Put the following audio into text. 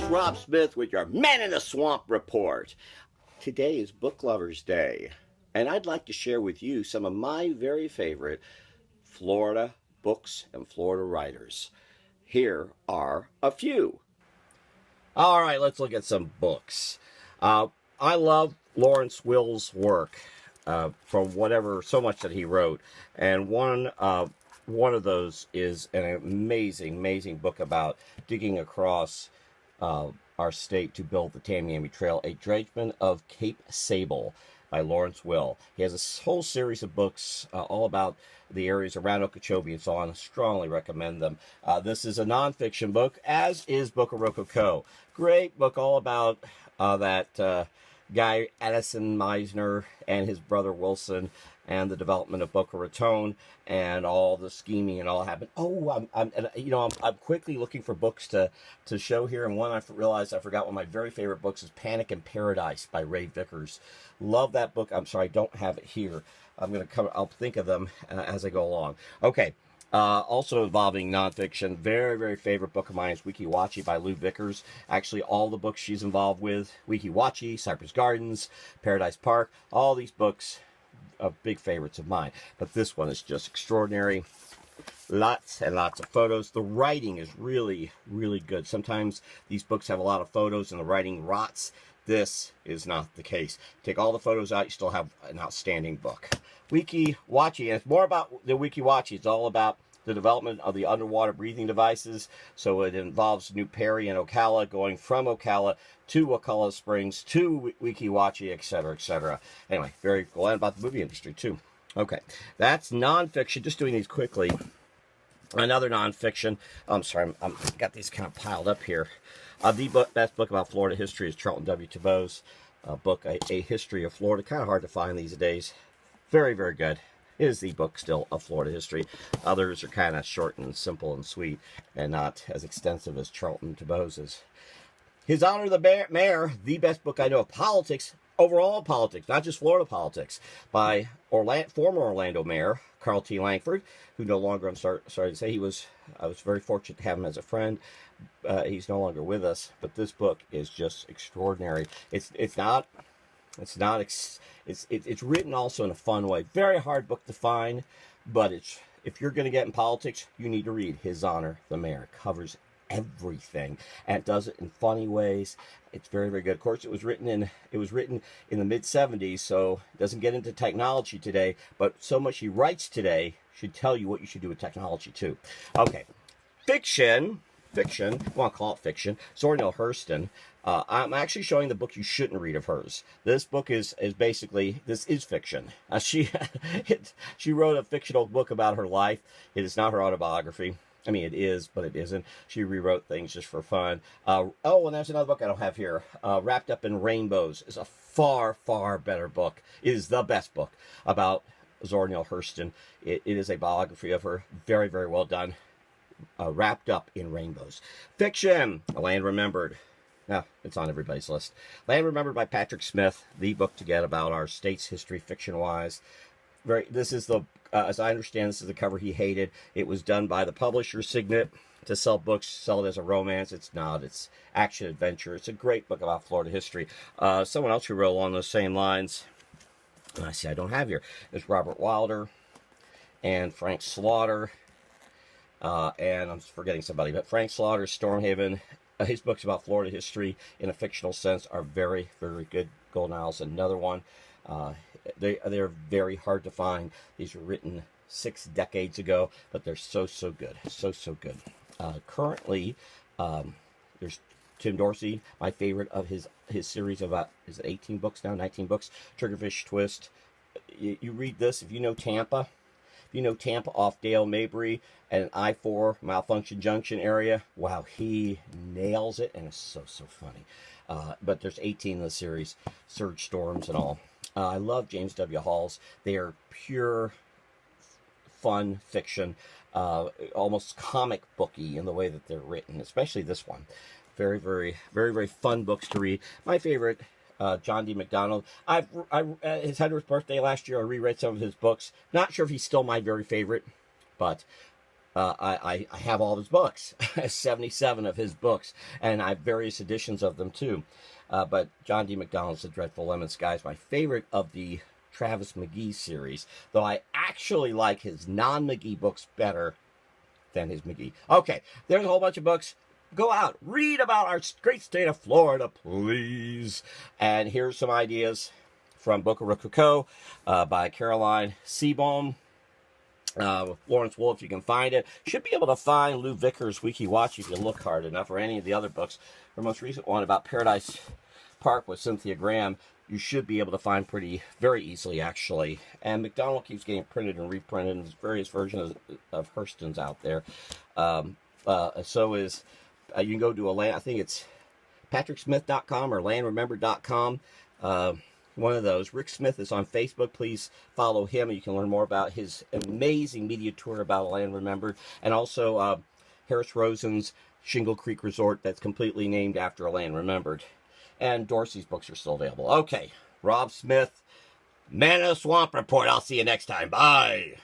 Rob Smith with your Man in the Swamp report. Today is Book Lovers Day, and I'd like to share with you some of my very favorite Florida books and Florida writers. Here are a few. All right, let's look at some books. I love Lawrence Will's work from so much that he wrote, and one of those is an amazing book about digging across our state to build the Tamiami Trail, A Dredgeman of Cape Sable by Lawrence Will. He has a whole series of books all about the areas around Okeechobee and so on. I strongly recommend them. This is a nonfiction book, as is Boca Rococo. Great book all about that guy Addison Meisner and his brother Wilson and the development of Boca Raton and all the scheming and all happened. Oh, I'm quickly looking for books to show here, and one I realized I forgot. One of my very favorite books is Panic in Paradise by Ray Vickers. Love that book. I'm sorry, I don't have it here. I'll think of them as I go along. Okay. Also involving nonfiction, very favorite book of mine is Weeki Wachee by Lou Vickers. Actually, all the books she's involved with, Weeki Wachee, Cypress Gardens, Paradise Park, all these books are big favorites of mine. But this one is just extraordinary. Lots and lots of photos. The writing is really good. Sometimes these books have a lot of photos and the writing rots. This is not the case. Take all the photos out, you still have an outstanding book. Weeki Wachee, and it's more about the Weeki Wachee. It's all about the development of the underwater breathing devices. So it involves New Perry and Ocala, going from Ocala to Wakulla Springs to Weeki Wachee, etc., etc. Anyway, very cool. And about the movie industry, too. Okay, that's nonfiction. Just doing these quickly. Another nonfiction. I'm sorry, I've got these kind of piled up here. The best book about Florida history is Charlton W. Tebow's book, A History of Florida. Kind of hard to find these days. Very good. It is the book still of Florida history. Others are kind of short and simple and sweet and not as extensive as Charlton Tebow's is. His Honor the Mayor, the best book I know of politics, overall politics, not just Florida politics, by former Orlando Mayor Carl T. Langford, who no longer, I'm sorry to say, I was very fortunate to have him as a friend. He's no longer with us, but this book is just extraordinary. It's written also in a fun way. Very hard book to find, but if you're going to get in politics, you need to read His Honor the Mayor. It covers everything, and it does it in funny ways. It's very good. Of course, it was written in the mid-70s, so it doesn't get into technology today, but so much he writes today should tell you what you should do with technology too. Okay, fiction, I want to call it fiction. Zora Neale Hurston. I'm actually showing the book you shouldn't read of hers. This book is basically, this is fiction. She wrote a fictional book about her life. It is not her autobiography. I mean, it is, but it isn't. She rewrote things just for fun. And there's another book I don't have here. Wrapped Up in Rainbows is a far better book. It is the best book about Zora Neale Hurston. It is a biography of her. Very well done. Wrapped Up in Rainbows. Fiction, A Land Remembered. Yeah, it's on everybody's list. Land Remembered by Patrick Smith, the book to get about our state's history, fiction-wise. This is as I understand, this is the cover he hated. It was done by the publisher, Signet, to sell books, sell it as a romance. It's not. It's action-adventure. It's a great book about Florida history. Someone else who wrote along those same lines, I see I don't have here, is Robert Wilder and Frank Slaughter. And I'm forgetting somebody, but Frank Slaughter, Stormhaven, his books about Florida history in a fictional sense are very good. Golden Isle's another one. They're very hard to find. These were written 6 decades ago, but they're so good. So good. Currently, there's Tim Dorsey, my favorite of his series of, is it 18 books now, 19 books? Triggerfish Twist. You read this, if you know Tampa, off Dale Mabry and I-4 Malfunction Junction area, wow, he nails it, and it's so funny. But there's 18 in the series, Surge Storms and all. I love James W. Hall's. They are pure fun fiction, almost comic booky in the way that they're written, especially this one. Very fun books to read. My favorite, John D. MacDonald. His 100th birthday last year, I reread some of his books. Not sure if he's still my very favorite, but I have all of his books, 77 of his books, and I have various editions of them too. But John D. MacDonald's The Dreadful Lemon Sky is my favorite of the Travis McGee series, though I actually like his non-McGee books better than his McGee. Okay, there's a whole bunch of books. Go out, read about our great state of Florida, please. And here's some ideas from Boca Rococo by Caroline Seabohm. Lawrence Wolfe, you can find it. Should be able to find Lou Vickers' Wiki Watch if you look hard enough, or any of the other books. Her most recent one about Paradise Park with Cynthia Graham, you should be able to find very easily, actually. And MacDonald keeps getting printed and reprinted, and there's various versions of Hurston's out there. So is, you can go to I think it's patricksmith.com or landremembered.com. One of those. Rick Smith is on Facebook. Please follow him, and you can learn more about his amazing media tour about A Land Remembered, and also Harris Rosen's Shingle Creek Resort that's completely named after A Land Remembered. And Dorsey's books are still available. Okay, Rob Smith, Man in the Swamp Report. I'll see you next time. Bye.